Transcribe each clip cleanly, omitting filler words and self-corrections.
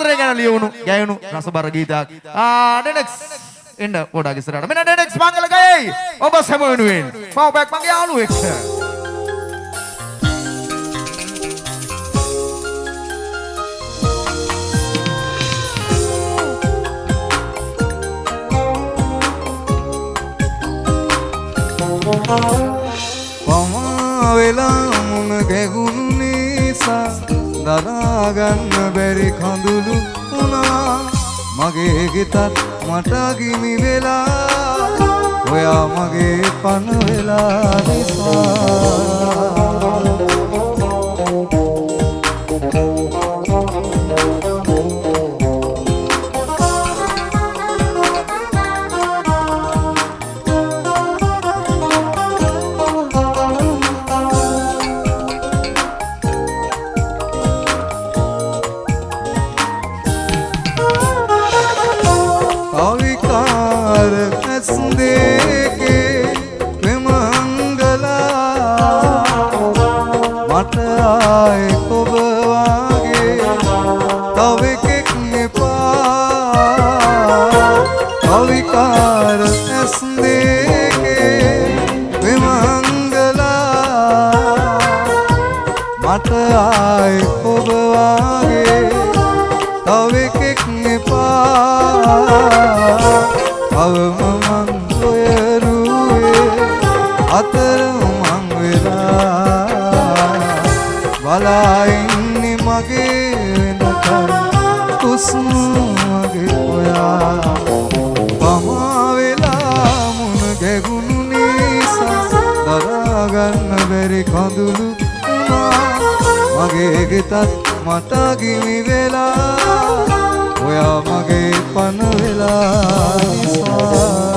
ආදරය ගැන ලියවුණු ගැයුණු රසබර ගීතයක්. ඩෙනෙක්ස් එන්න පොඩක් ඉස්සරහට. මෙන්න ඩෙනෙක්ස් මංගල ගයයි. ඔබ සැම වෙනුවෙන්. පව් බෑක් මගේ යාළුවෙක්. පමා වෙලා මුණ ගැගුණු නිසා දරා ගන්න බැරි කඳුළු වුණා මගේ ගෙතත් මට ගිනි වෙලා ඔයා මගේ පන වෙලා නිසා මට ගිනි වෙලා ඔයා මගේ පන වෙලා නිසා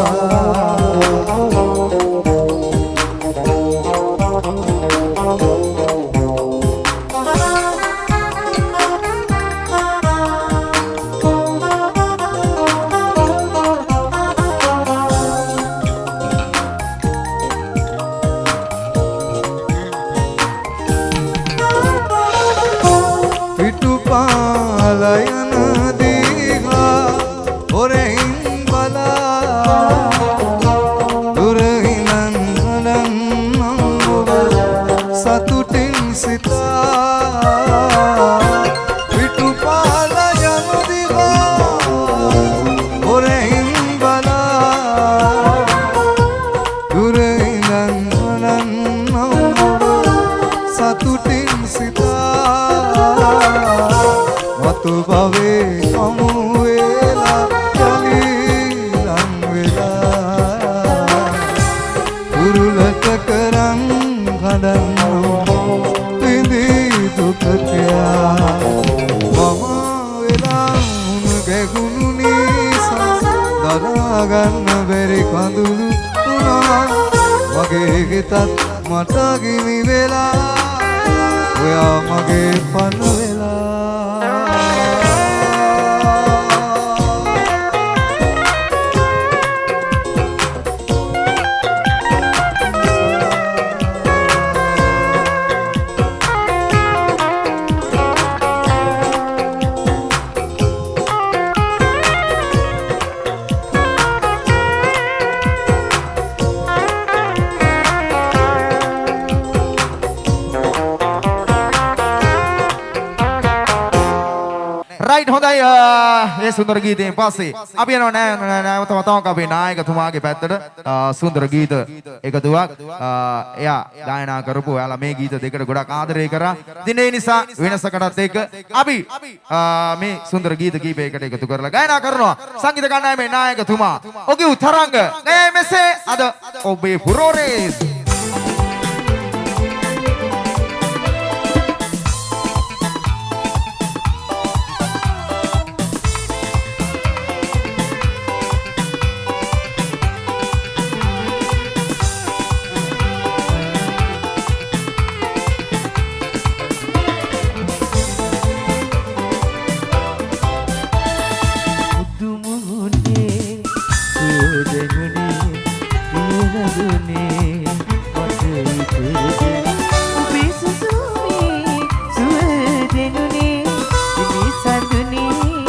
මට ගිනි වෙලා ඔයා මගේ පන වෙලා හොඳයි ඒ සුන්දර ගීතයෙන් පස්සේ අපි යනවා නැවතම තවක අපේ නායකතුමාගේ පැත්තට සුන්දර ගීත එකතුවක් එයා ගායනා කරපු ඔයාලා මේ ගීත දෙකට ගොඩක් ආදරය කරා. ඉතින් ඒ නිසා වෙනසකටත් එක්ක අපි මේ සුන්දර ගීත කීපයකට එකතු කරලා ගායනා කරනවා. සංගීත කණ්ඩායමේ නායකතුමා ඔගිව් තරංග මෙසේ අද ඔබේ පුරෝරේ Sanduni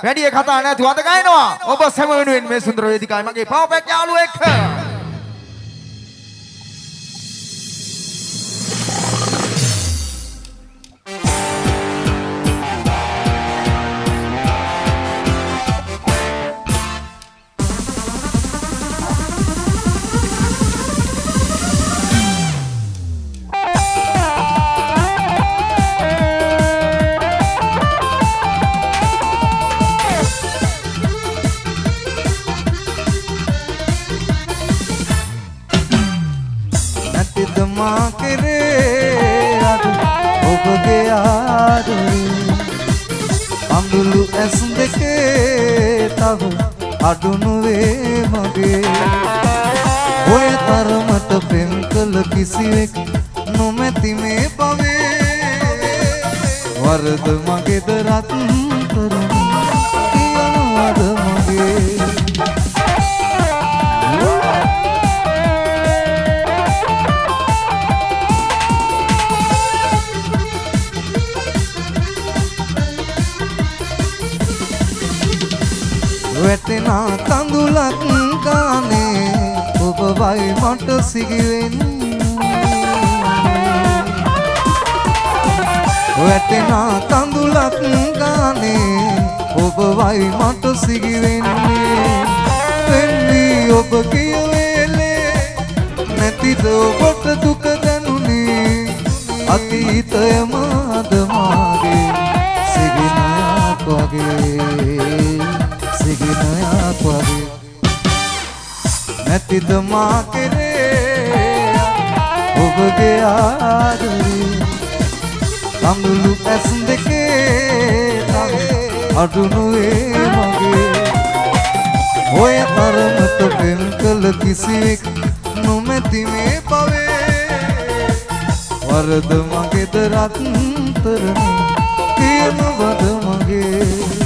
වැඩි කතා නැතුව අත ගන්නවා ඔබ සැම වෙනුවෙන් මේ සුන්දර වේදිකාවේ මගේ පවපැක් යාළුවෝ එක්ක අඩුනුවේ මගේ ඔය තරමට පෙම් කළ කිසිවෙක් නොමැති මේ පවේ වරද මගේද රත්තරන් කියනවද මගේ වැටෙනා කඳුලක් ගානේ ඔබ වයි මට සිගිවෙන්නේ වැටෙනා කඳුලක් ගානේ ඔබ වයි මට සිගිවෙන්නේ වෙන්නේ ඔබ කියවේලේ නැතිද ඔබට දුක දැනුනේ අතීතය මාද මාගේ සිගිනයක් වගේ සිගිනයක් වගේ නැතිද මා කෙරේ ඔබගේ ආදරේ කඳුළු ඇස් දෙකේ තව අඩුනුවේ මගේ ඔය තරමට පෙම් කළ කිසිවෙක් නොමැති මේ පවේ වරද මගේද රත්තරනේ කියනවද මගේ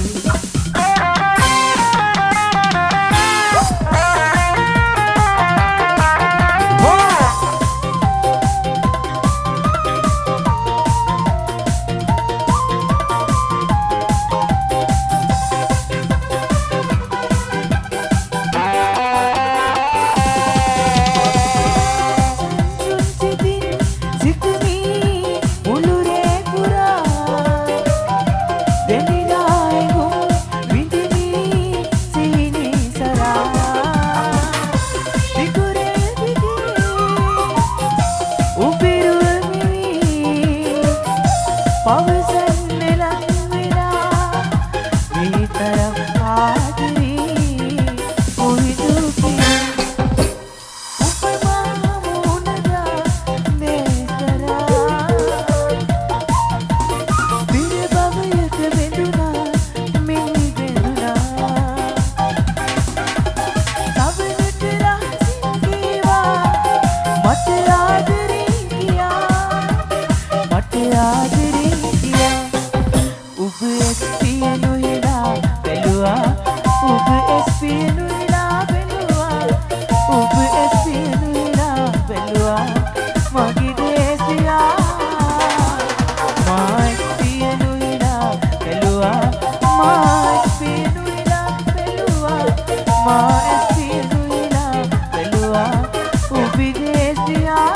පියනුලා බැලුවා ඔබ ඇස් පියනුලා බැලුවා මගේ දේශියා මා පියනුලා බැලුවා මා පියනුලා බැලුවා මා ඇස් පියනුලා බැලුවා ඔබේ දේශියා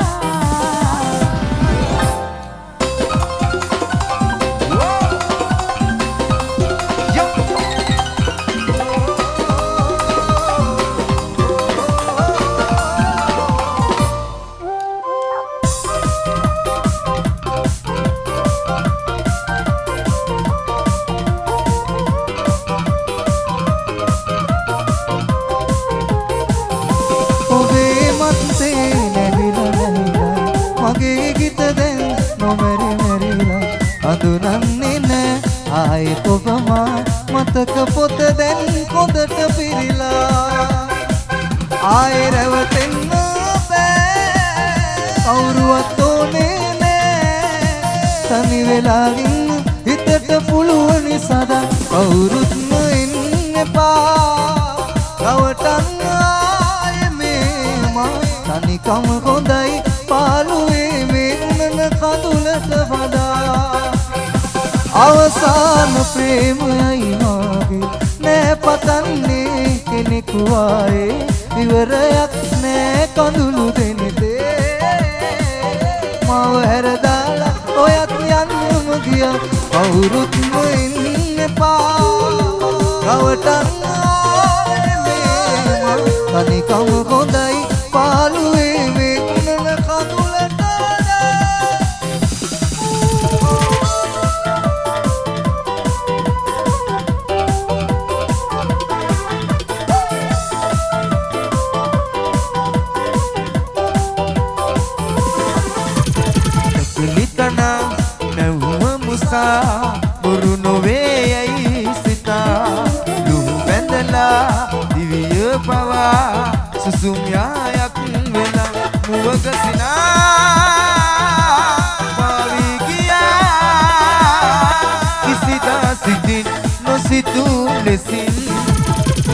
අඳුනන්නේ නෑ ආයෙත් ඔබමා මතක පොත දැන් කොඳට පිරිලා ආයෙ රැවටෙන්න බෑ කවුරුවත් ඕනේ නෑ තනි වෙලා ඉන්න හිතට පුළුවන් සදා කවුරුත්ම එන්න එපා රවටන්න ආයෙ මේමා තනිකම හොඳයි පාළුවේ මෙන්නන කඳුලට වඩා අවසාන ප්‍රේමයයි මාගේ නෑ පතන්නේ කෙනෙකු ආයේ ඉවරයක් නෑ කඳුළු දෙනෙතේ මව හැරදාලා ඔයත් යන්නම ගියා කවුරුත්ම එන්න එපා රවටන්න ආයේ මේමා තනිකම හොඳයි පාළුවේ මෙන්නන කඳුලට බොරු නොවේ යයි සිතා ලුහු බැඳලා දිවිය පවා සුසුම් යායක් වෙලා මුවක සිනා පාවී ගියා කිසිදා සිතින් නොසිතූ ලෙසින්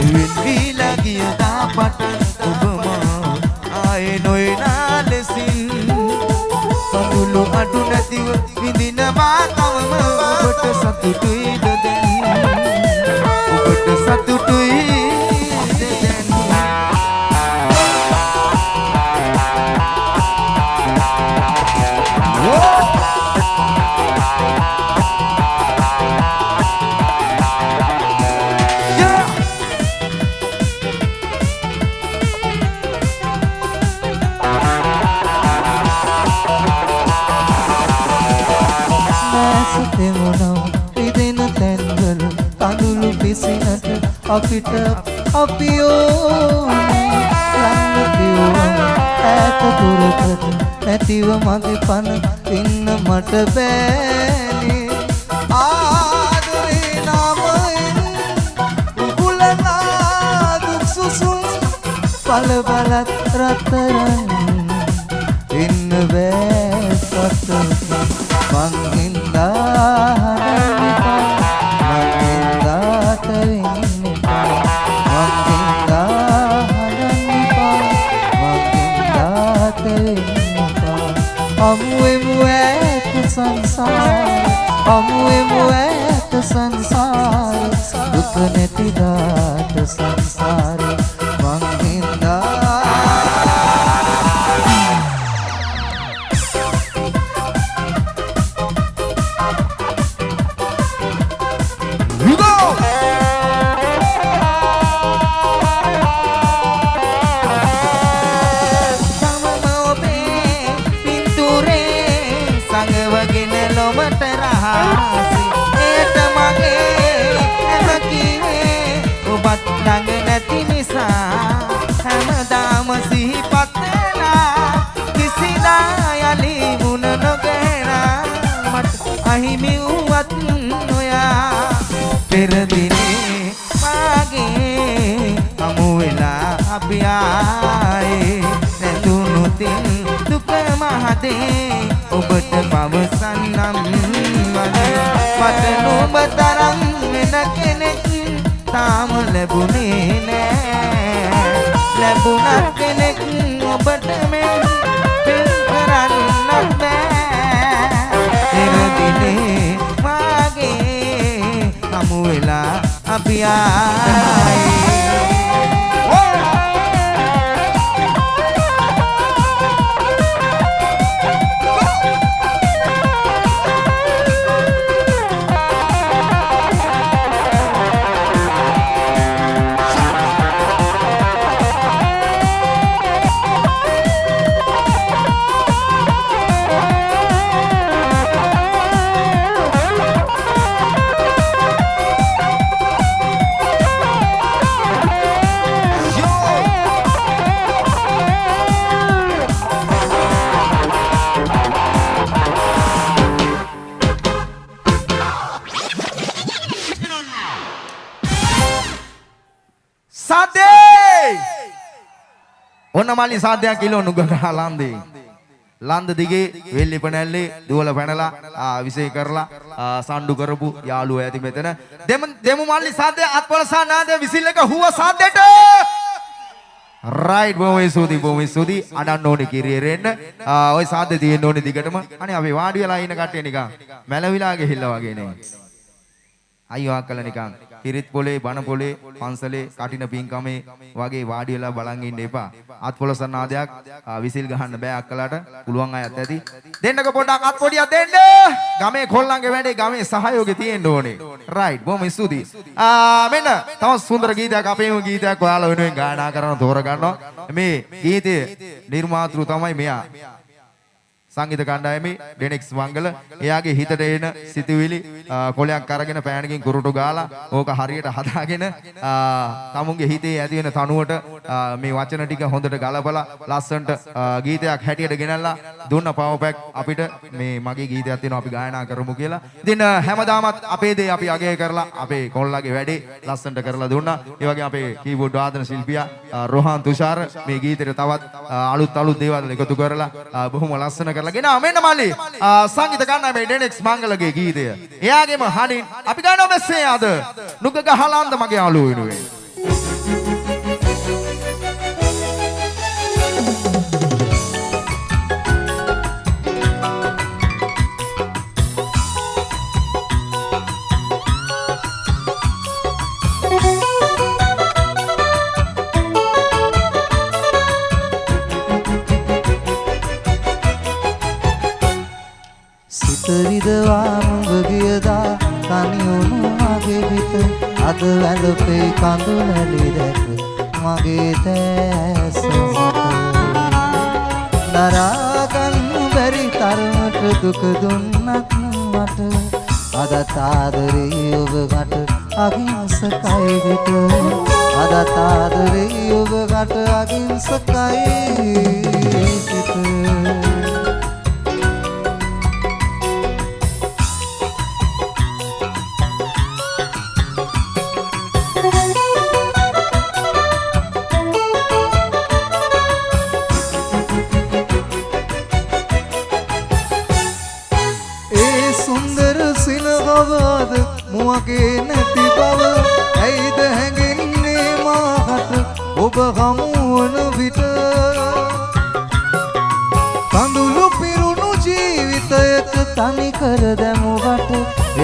වෙන් වීලා ගිය දාපට ඔබම ආයේ නොයනා ලෙසින් කඳුළු අඩු නැතිව විඳිනවා තවම ඔබට සතුටුයිද දැන් ඔබට සතුටුයිද දැන් අපිට අපි ඕනේ ළඟ කිව්වා ඈත දුරකට නැතිව මගේ පන ඉන්න මට බෑනේ ආදරේ නාමයෙන් උගුලනා දුක් සුසුම් පල බලත් රත්තරන් ඉන්න බෑ සතුට මං හින්දා අමුවෙමු ඇත සංසාර දුක නැති දාට සංසාරේ මං හින්දා ඔබට පවසන්නම් මට නුඹ තරම් වෙන කෙනෙක් තාම ලැබුණේ නෑ ලැබුණත් කෙනෙක් ඔබට මෙන් පෙන් කරන්නත් බෑ එරදිනේ මාගේ හමු වෙලා අපි ආයේ ඔන්නමලි සාධ්‍යයක් කිලෝ නුග ගහ ලන්දේ ලන්ද දිගේ වෙල්ලි පනැල්ලේ දුවල පැනලා විශේෂ කරලා සම්ඩු කරපු යාළුවෝ ඇති මෙතන දෙමු මල්ලි සාධ්‍ය අත්පොලසා නාද විසිල් එක හුව සාධ්‍යට රයිට් බොහොම ස්තුතියි අඩන්න ඕනේ කිරියෙරෙන්න ඔය සාධ්‍ය තියෙන්න ඕනේ දිගටම අනේ අපි වාඩි වෙලා ඉන්න කට්ටිය නිකන් මැලවිලා ගිහිල්ලා වගේ නේ අයියෝ අක්කලා නිකන් කිරිත් පොලේ බණ පොලේ පන්සලේ කටින පින්කමේ වගේ වාඩි වෙලා බලන් ඉන්න එපා. අත්පොලසන් ආදයක් විසිල් ගහන්න බෑ අක්කලාට. පුළුවන් අයත් ඇති. දෙන්නක පොඩ්ඩක් අත් පොඩියක් දෙන්න. ගමේ කොල්ලන්ගේ වැඩේ ගමේ සහයෝගය තියෙන්න ඕනේ. රයිට් බොහොම ස්තුතියි. මෙන්න තව සුන්දර ගීතයක් අපේම ගීතයක් ඔයාලා වෙනුවෙන් ගායනා කරන තෝර ගන්නවා. මේ ගීතයේ නිර්මාතෘ තමයි මෙයා. සංගීත කණ්ඩායමේ ඩෙනෙක්ස් මංගල එයාගේ හිතට එන සිතුවිලි කොලයක් අරගෙන පෑනකින් කුරුටු ගාලා ඕක හරියට හදාගෙන තමුන්ගේ හිතේ ඇති වෙන තනුවට මේ වචන ටික හොඳට ගලපලා ලස්සනට ගීතයක් හැටියට ගෙනල්ලා දුන්න පවර් පැක් අපිට මේ මගේ ගීතයක් තියෙනවා අපි ගායනා කරමු කියලා. ඉතින් හැමදාමත් අපේ දේ අපි අගය කරලා අපේ කොල්ලගේ වැඩේ ලස්සනට කරලා දුන්නා. ඒ වගේ අපේ කීබෝඩ් වාදන ශිල්පියා රෝහන් තුෂාර මේ ගීතේට තවත් අලුත් දේවල් එකතු කරලා බොහොම ලස්සන ගෙන මෙන්න මල්ලි සංගීත කණ්ඩායමේ ඩෙනෙක්ස් මංගලගේ ගීතය. එයාගේම හඬින් අපි ගන්නවා මෙසේ අද නුග ගහලන්ද මගේ යාළුවෝ වෙනුවෙන්. සිතරිදවා මුඟ ගියදා තනියුණු මගේ හිත අද වැළපේ කඳුලැලි දැක මගේ තෑස දරාගන්න බැරි තරමට දුක දුන්නත් මට අදත් ආදරේ ඔබ මට අහිංසකයි විත අදත් ආදරේ ඔබ මට අහිංසකයි විත මුවගේ නැති බව ඇයිද හැඟෙන්නේ මාහට ඔබ හමුවන විට කඳුළු පිරුණු ජීවිතයට තනි කර දැමුවට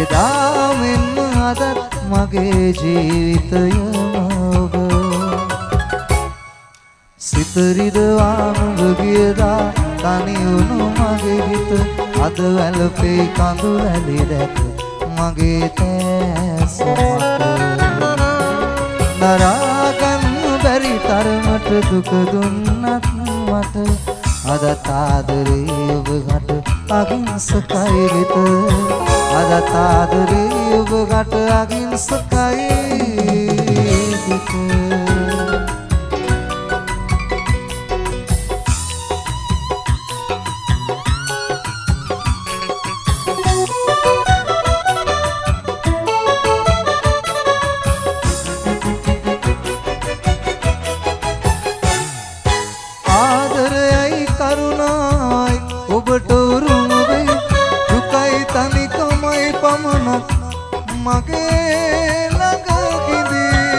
එදා මෙන්ම අදත් මගේ ජීවිතයම ඔබ සිතරිදවා මුඟ ගියදා තනියුණු මගේ හිත අද වැළපේ කඳුලැලි දැක මගේ තෑස මට දරාගන්න බැරි තරමට දුක දුන්නත් මට අදත් ආදරේ ඔබ මට අහිංසකයි විත අදත් ආදරේ ඔබ මට අහිංසකයි විත මගේ ළඟ කිදී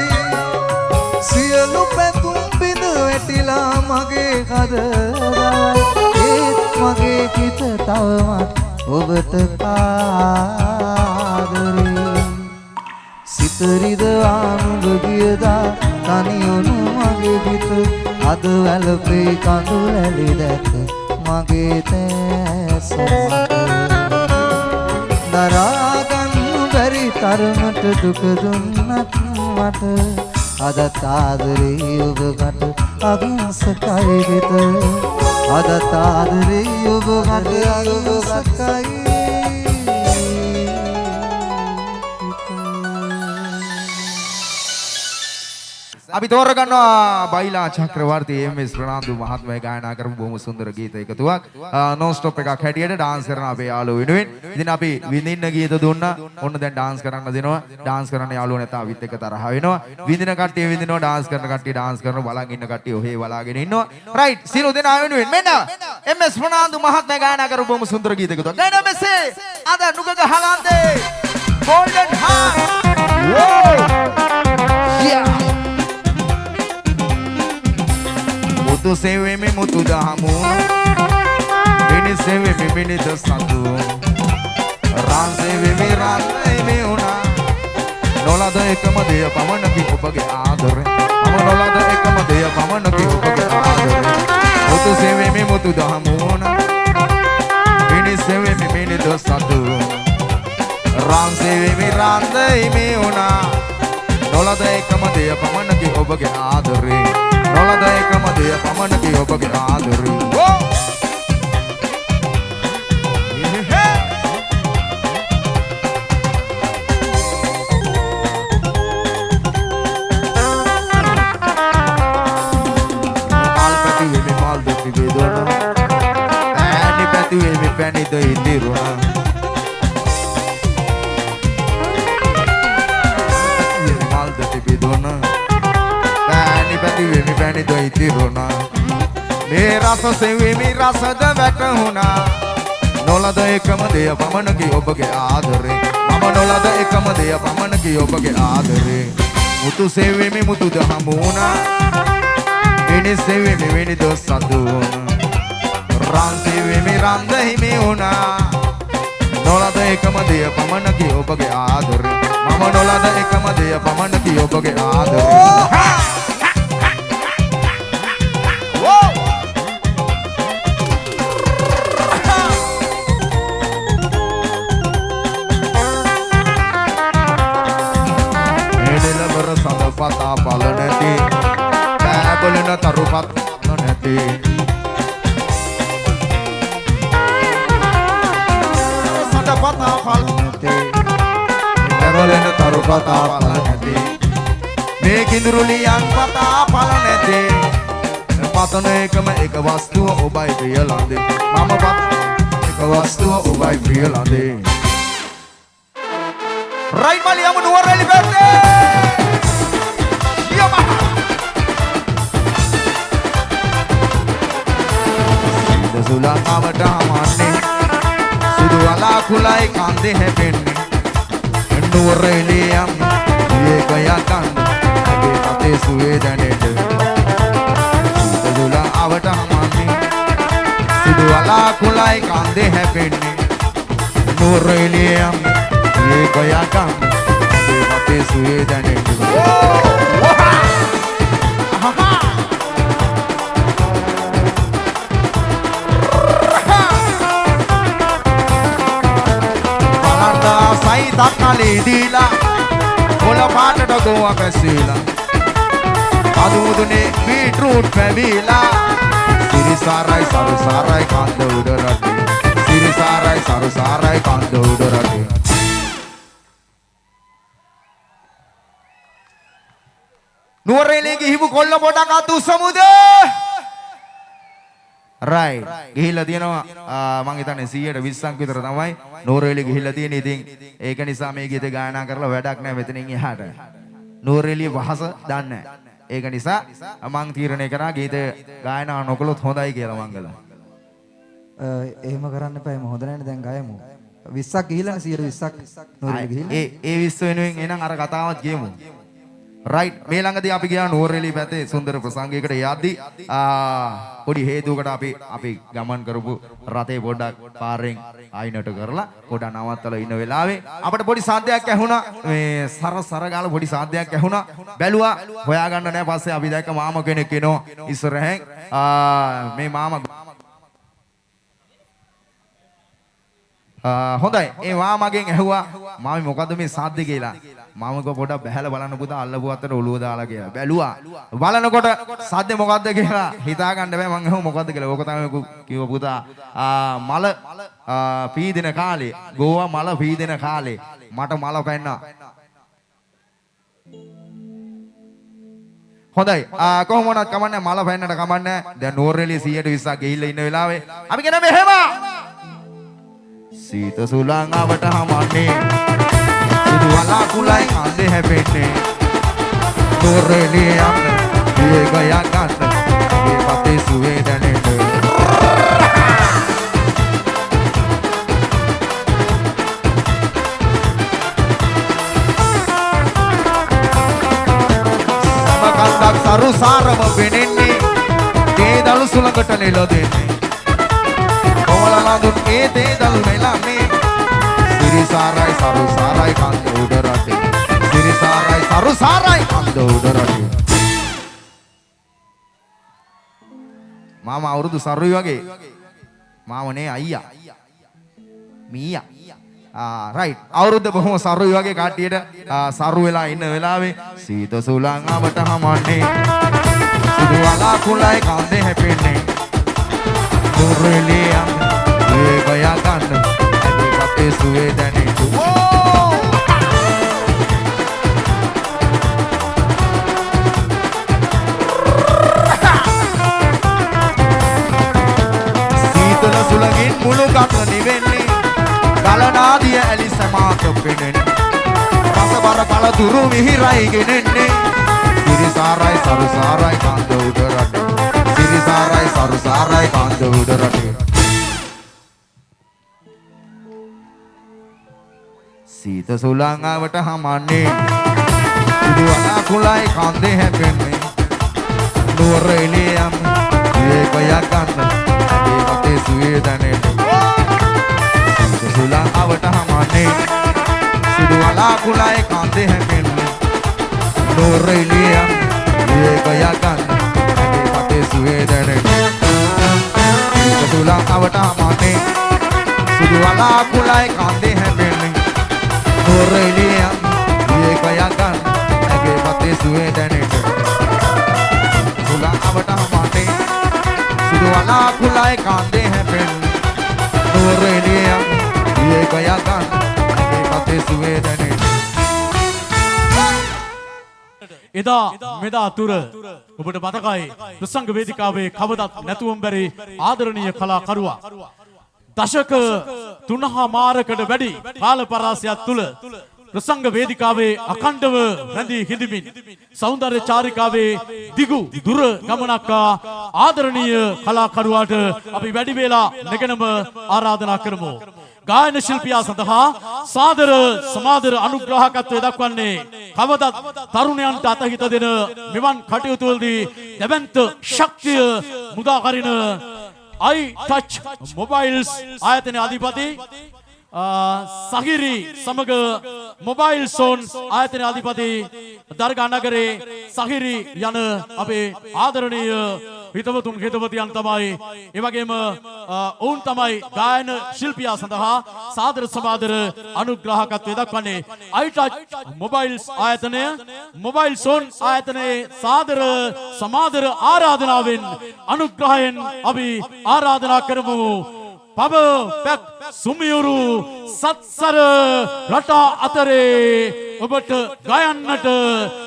මගේ කදරයි ඒත් මගේ කිත තවමත් ඔබට ආදරේ සිතරිද ආනුඹ ගියදා තනියුණු මගේ පිට අද වැළපේ කඳුලැලි දැක මගේ තෑසමට දරාගන්න බැරි තරමට දුක දුන්නත් මට අදත් ආදරේ ඔබකට අගින්සකයි වෙත අදත් ආදරේ ඔබකට අගින්සකයි අපි තෝරගන්නවා බයිලා චක්‍රවර්ති එම්.එස්. ප්‍රනාන්දු මහත්මයා ගායනා කරපු බොහොම සුන්දර ගීත එකතුවක් නෝන් ස්ටොප් එකක් හැටියට ඩාන්ස් කරන අපේ යාළුවෝ වෙනුවෙන් ඉතින් අපි විඳින්න ගීත දුන්නා ඔන්න දැන් ඩාන්ස් කරන්න දෙනවා ඩාන්ස් කරන්න යාළුවෝ නැත අපිත් එක්ක තරහ වෙනවා විඳින කට්ටිය විඳිනවා ඩාන්ස් කරන කට්ටිය ඩාන්ස් කරනවා බලන් ඉන්න කට්ටිය ඔහේ බලාගෙන ඉන්නවා රයිට් සියලු දෙනා වෙනුවෙන් මෙන්න එම්.එස්. ප්‍රනාන්දු මහත්මයා ගායනා කරපු බොහොම සුන්දර ගීත එකතුවක් ගායනා මෙසේ අද නුගග හලන්දේ golden heart whoa yeah Mutu sewemi mutu dahamu Bini sewemi bini dasatu Ran sewemi ran emi una Nolada ekama deya pamanaki obage aadare Ama nolada ekama deya pamanaki obage aadare Mutu sewemi mutu dahamu Bini sewemi bini dasatu Ran sewemi ran emi una Nolada ekama deya pamanaki obage aadare Nolada ekama deya pamanaki obage aadare Alpati wemi mal deti vedona Ani pati wemi pani do itiruna Mal deti vedona Pani wemi pani do itiruna Me rasa sewemi rasa da වැටුණා Nolada ekama deya pamanaki obage aadare Mama nolada ekama deya pamanaki obage aadare Mutu sewemi mutu dahamuna Bini sewemi bini dosatuna Ran sewemi ran dahimi una Nolada ekama deya pamanaki obage aadare Mama nolada ekama deya pamanaki obage aadare Pata pala neti Babulina tarupat neti Sada pata pala neti Babulina tarupat pala neti Mekindurulian pata pala neti Patana ekama eka vastuwa obai priyalande Mama pat eka vastuwa obai priyalande Right mali amu nuwarali berte Sula kawata amanne Sudu ala kulai kande häpenne Nuwareliyam ye kaya kandu Age kate suwe danete Sula awata amanne Sudu ala kulai kande häpenne Nuwareliyam ye kaya kandu Age kate suwe danete Sai takali dila Kola paatata goa pesila Adudune beetroot pevila Siri sarai saru sarai kanda udarati Siri sarai saru sarai kanda udarati Nuwarele gihibu kolla podak atu samuda Right. ගිහිල්ලා තියෙනවා මම හිතන්නේ 120ක් විතර තමයි නෝරෙලි ගිහිල්ලා තියෙන. ඉතින් ඒක නිසා මේ ගීත ගායනා කරලා වැඩක් නැහැ මෙතනින් එහාට. නෝරෙලි වහස දන්නේ නැහැ. ඒක නිසා මම තීරණය කරා ගීත ගායනා නොකළොත් හොඳයි කියලා මංගලා. එහෙම කරන්න එපා. එහෙම හොඳ නැහැ දැන් ගයමු. 20ක් ගිහිල්ලානේ 120ක් නෝරෙලි ගිහිල්ලා. ඒ 20 වෙනුවෙන් එහෙනම් අර කතාවත් කියමු. රයිට් මේ ළඟදී අපි ගියා නුවරඑළිය පැත්තේ සුන්දර ප්‍රසංගයකට යද්දී පොඩි හේතුවකට අපි ගමන් කරපු රතේ පොඩ්ඩක් පාරෙන් ආයිනට කරලා පොඩ්ඩක් නවත්තලා ඉන්න වෙලාවේ අපිට පොඩි සාද්දයක් ඇහුණා මේ සර ගාලා පොඩි සාද්දයක් ඇහුණා බැලුවා හොයාගන්න නැහැ පස්සේ අපි දැක්ක මාමා කෙනෙක් එනවා ඉස්සරහෙන් මේ මාමා හොඳයි ඒ මාමගෙන් ඇහුවා මාමි මොකද්ද මේ සාද්දේ කියලා මාමක පොඩක් බහැලා බලන්න පුතා අල්ලපු අතට ඔළුව දාලා කියලා බැලුවා බලනකොට සද්දේ මොකද්ද කියලා හිතා ගන්න බෑ මං අහුව මොකද්ද කියලා ඕක තමයි කිව්ව පුතා මල පීදින කාලේ ගෝවා මල පීදින කාලේ මට මල පැන්නා හොඳයි කොහොම වුණත් කමන්නේ මල පැන්නට කමන්නේ දැන් නුවරඑළිය 120ක් ගිහිල්ලා ඉන්න වෙලාවේ අපි කියන මෙහෙම සීත සුළං අවට හමන්නේ සුදු වලාකුළයි අඳේ හැපෙන්නේ නුවරඑළිය යන්න දිය ගයක් ගන්න මේ පතේ සුවේ දැනෙන්න සමකන්දක් සරු සාරම පෙනෙන්නේ තේදළු සුළඟට නෙල දෙන්නේ කොමලලඳුන් ඒ තේදළු නෙලන්නේ සිරිසාරයි සරු සාරයි කන්ද උඩ රටේ සිරිසාරයි සරු සාරයි කන්ද උඩ රටේ මාමා අවුරුදු සරුයි වගේ මාමනේ අයියා මීයා රයිට් අවුරුද්ද බොහොම සරුයි වගේ කට්ටියට සරු වෙලා ඉන්න වෙලාවේ සීත සුළං අවට හමන්නේ සුදු වලාකුළයි කන්දේ හැපෙන්නේ නුවරඑළිය ඒ ගය ගන්න ඇගේ පතේ සුවේ දැනෙන්නේ සීතල සුළඟින් මුළු ගම නිවෙන්නේ ගලනාදිය ඇලි සමාත පෙනෙන්නේ රසබර පළ දුරු මිහිරයි ගෙනෙන්නේ සිරිසාරයි සරුසාරයි කන්ද උඩ රටේ සිරිසාරයි සරුසාරයි කන්ද උඩ රටේ සීත සුළං අවට හමන්නේ සුදු වලාකුළයි කන්දේ හැපෙන්නේ නුවරඑළිය යන්න ඒ ගයක් ගන්න ඒ පතේ සුවේ දැනෙන්නේ සුළං අවට හමන්නේ සුදු වලාකුළයි කන්දේ හැපෙන්නේ නුවරඑළිය යන්න ඒ ගයක් ගන්න ඒ පතේ සුවේ දැනෙන්නේ සුළං අවට හමන්නේ සුදු වලාකුළයි කන්දේ හැපෙන්නේ නුවරඑළිය යන්න ඒ ගයක් ගන්න ඒ පතේ සුවේ දැනෙන්නේ සුළං අවට හමන්නේ සුදු වලාකුළයි කන්දේ හැපෙන්නේ නුවරඑළිය යන්න ඒ ගයක් ගන්න ඒ පතේ සුවේ දැනෙන්නේ එදා මෙදා තුර ඔබට මතකයි ප්‍රසංග වේදිකාවේ කවදත් නැතුවම් බැරි ආදරණීය කලාකරුවා දශක 3මාරකට වැඩි කාල පරාසයක් තුල ප්‍රසංග වේදිකාවේ අඛණ්ඩව රැඳී හිඳමින් සෞන්දර්ය චාරිකාවේ දිගු දුර ගමනක් ආදරණීය කලාකරුවාට අපි වැඩි වේලා නැගෙනම ආරාධනා කරමු ගායන ශිල්පියා සඳහා සාදර සමාදර අනුග්‍රහකත්වය දක්වන්නේ කවදත් තරුණයන්ට අතහිත දෙන මෙවන් කටයුතු වලදී දැවැන්ත ශක්තිය මුදා හරින iTouch mobiles ආයතනයේ අධිපති සහිරි සමග මොබයිල් සෝන් ආයතනයේ අධිපති දර්ගා නගරේ සහිරි යන අපේ ආදරණීය හිතවතුන් හිතවතියන් තමයි ඒ වගේම ඔවුන් තමයි ගායන ශිල්පියා සඳහා සාදර සමාදර අනුග්‍රහකත්වය දක්වන්නේ iTouch mobiles ආයතනය මොබයිල් සෝන් ආයතනයේ සාදර සමාදර ආරාධනාවෙන් අනුග්‍රහයෙන් අපි ආරාධනා කරමු පබ පැක් සුමියුරු සත්සර රටා අතරේ ඔබට ගයන්නට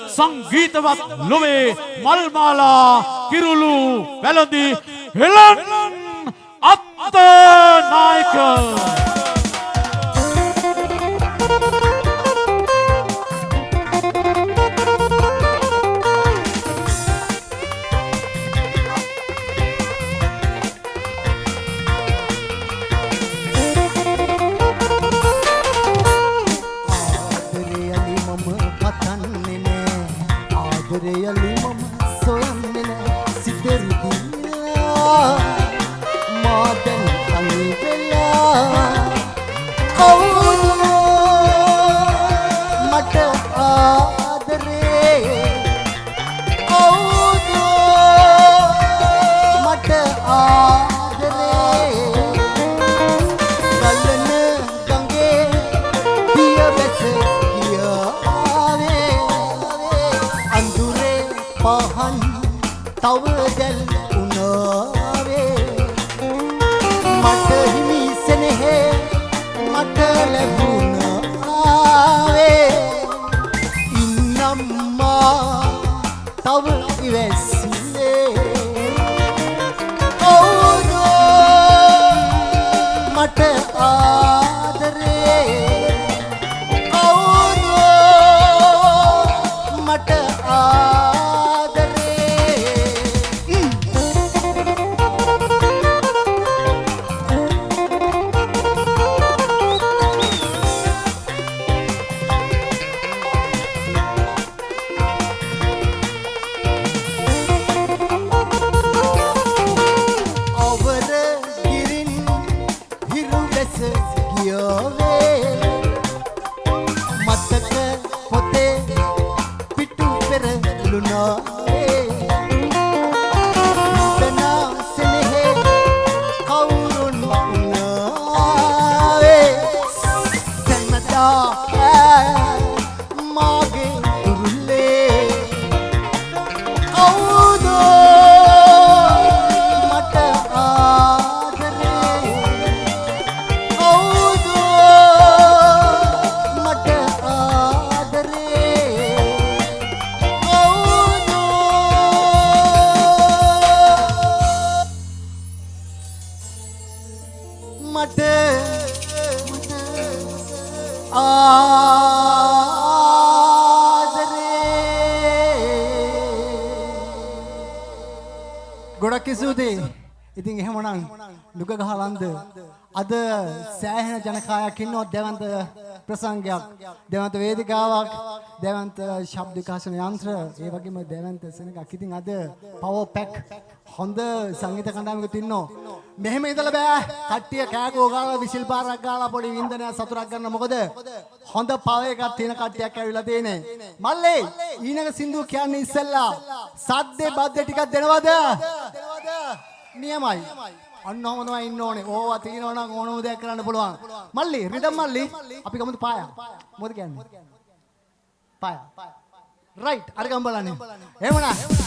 සංගීතවත් ලොවේ මල්මාලා කිරුළු වැළඳි හෙළන් අත්තනායක තව දැල් උනාවේ මට හිමි සෙනෙහේ මට ලැබුණාවේ ඉන්නම්මා තව ඉවැස්සියේ මට ආදරේ මට ගොඩක් ස්තුතියි. ඉතින් එහෙමනම් ලුක ගහලන්ද අද සෑහෙන ජනකායක් ඉන්නවා දෙවන්ත ප්‍රසංගයක් දෙවන්ත වේදිකාවක් දෙවන්ත ශබ්ද විකාශන යන්ත්‍ර ඒ වගේම දෙවන්ත සෙනඟක්. ඉතින් අද පවර් පැක් හොඳ සංගීත කණ්ඩායමකට ඉන්නවා. මෙහෙම ඉඳලා බෑ කට්ටිය කෑගෝ ගාලා විසිල් පාරක් ගාලා පොඩි වින්දනයක් සතුටක් ගන්න. මොකද හොඳ පවර් එකක් තියෙන කට්ටියක් ඇවිල්ලා තියෙන්නේ. මල්ලේ ඊනක සින්දු කියන්නේ ඉස්සෙල්ලා සද්දේ බද්දේ ටිකක් දෙනවද? නියමයි. අන්න ඔහම තමයි ඉන්න ඕනේ. ඕවා තියෙනවා නම් ඕනම දෙයක් කරන්න පුළුවන්. මල්ලි රිදම් මල්ලි අපි ගමුද පායා. මොකද කියන්නේ? පායා. රයිට් අර ගම් බලන්නේ. එහෙමනම්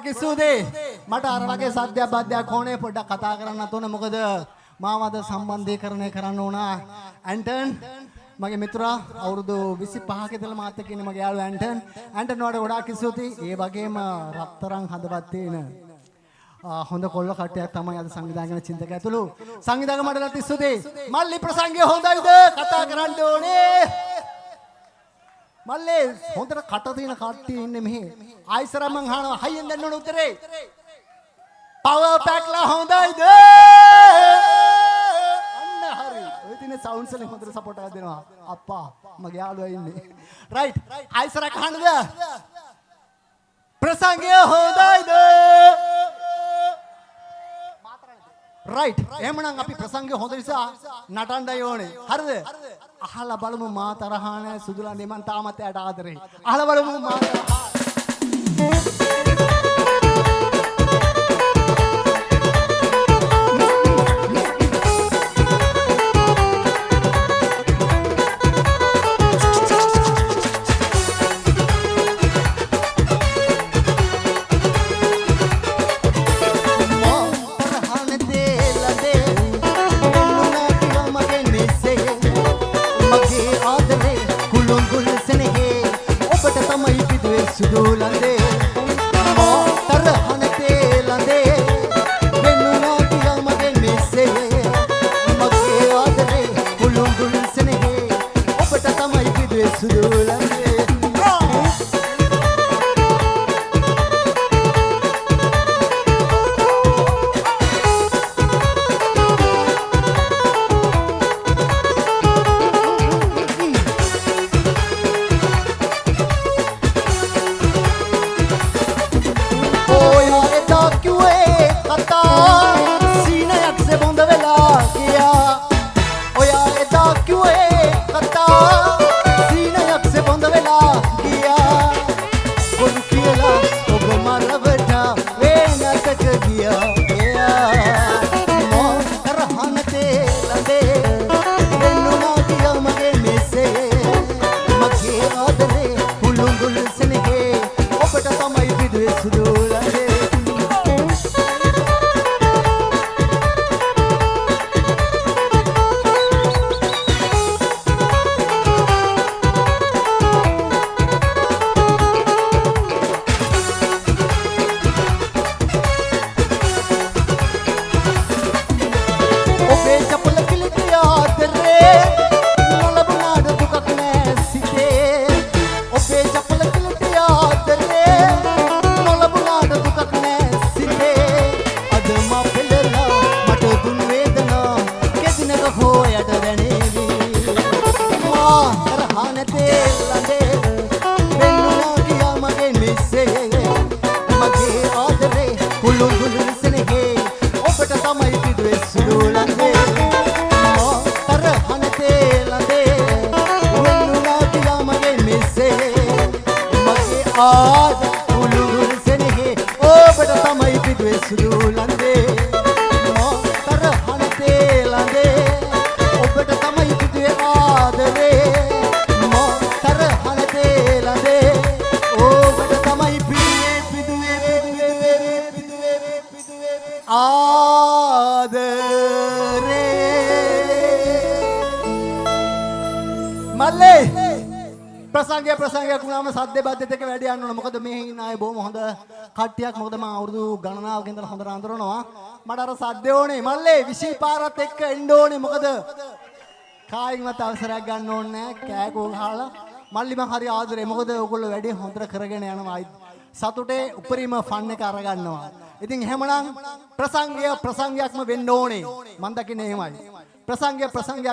ගොඩාක් ස්තුතියි. මට අර වගේ සද්දයක් බද්දයක් ඕනේ පොඩ්ඩක් කතා කරන්නත් ඕනේ. මොකද මාව අද සම්බන්ධීකරණය කරන්න ඕන. ඇන්ටන් මගේ මිතුරා අවුරුදු 25ක ඉඳලා මාත් එක්ක ඉන්නේ මගේ යාළුවා ඇන්ටන්. ඇන්ටන් වලට ගොඩාක් ස්තුතියි. ඒ වගේම රත්තරන් හදවත් තියෙන හොඳ කොල්ල කට්ටියක් තමයි අද සංවිධානය චින්තක ඇතුළු සංවිධායක මණ්ඩලයට ස්තුතියි. මල්ලි ප්‍රසංගය හොඳයිද? කතා කරන්න ඕනේ. මල්ලේ හොඳට කට තියෙන කට්ටිය ඉන්නේ මෙහි. ආයිසර මං අහනවා හයියෙන් දෙන්න ඕන උත්තරේ. පවර් පැක්ලා හොඳයිද? අන්න හරි. ඔය තියෙන සවුන්ඩ්ස් වලින් හොඳට සපෝට් එකක් දෙනවා. අප්පා මගේ යාළුවා ඉන්නේ. රයිට්. ආයිසර කහන්නද? ප්‍රසංගය හොඳයිද? රයිට්. එහෙමනම් අපි ප්‍රසංගය හොඳ නිසා නටන්නයි ඕනේ. හරිද? අහලා බලමු මා තරහ නැහැ සුදුලන්දේ මං තාමත් එයාට ආදරේ. අහලා බලමු මා තරහ. ප්‍රසංගයක් වුණාම සද්දේ බද්දෙත් එක වැඩි යන්න ඕන. මොකද මේ ඉන්න අය බොහොම හොඳ කට්ටියක්. මොකද මම අවුරුදු ගණනාවක ඉඳලා හොඳට අඳුරනවා. මට අර සද්දේ ඕනේ. මල්ලේ 20 පාරත් එක්ක එන්න ඕනේ. මොකද කායින්වත් අවසරයක් ගන්න ඕනේ නැහැ. කෑකෝ ගහලා මල්ලි මං හරි ආදරේ. මොකද ඔයගොල්ලෝ වැඩි හොඳට කරගෙන යනවා. සතුටේ උපරිම ෆන් එක අරගන්නවා. ඉතින් එහෙමනම් ප්‍රසංගයක්ම වෙන්න ඕනේ. මම දකින්නේ එහෙමයි. ප්‍රසංගයක්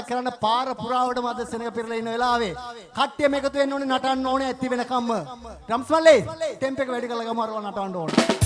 කරන්න පාර පුරාවටම අද සෙනග පිරලා ඉන්න වෙලාවේ කට්ටියම එකතු වෙන්න ඕනේ, නටන්න ඕනේ ඇති වෙනකම්ම. ඩ්‍රම්ස් මල්ලේ ටෙම්ප් එක වැඩි කරලා ගමු අරව නටන්න ඕනේ.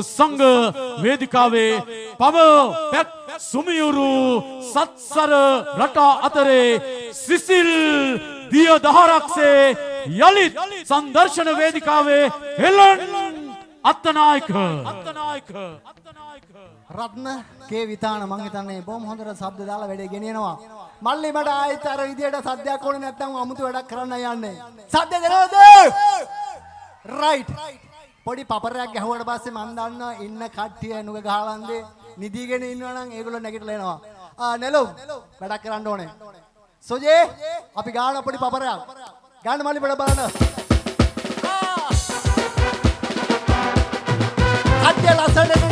සංඝ වේදිකාවේ පව පැක් සුමියුරු සත්සර රටා අතරේ සිසිල් දිය දහරක්සේ යලිත් සංදර්ශන වේදිකාවේ හෙළන් අත්තනායක රත්න කේ විතාන මං හිතන්නේ බොහොම හොඳට ශබ්ද දාලා වැඩේ ගෙනියනවා. මල්ලි මට ආයෙත් අර විදියට සද්දයක් ඕනේ නැත්නම් අමුතු වැඩක් කරන්න යන්නේ. සද්ද දෙනවද? රයිට්. පොඩි පපරයක් ගැහුවට පස්සේ මං දන්නවා ඉන්න කට්ටිය නුග ගහලන්දේ නිදිගෙන ඉන්නවා නම් ඒගොල්ලෝ නැගිටලා එනවා. නෙලොම් වැඩක් කරන්න ඕනේ. සොජේ අපි ගාන පොඩි පපරයක්. ගාන මල්ලි පොඩ බලන්න. කට්ටිය ලස්සනට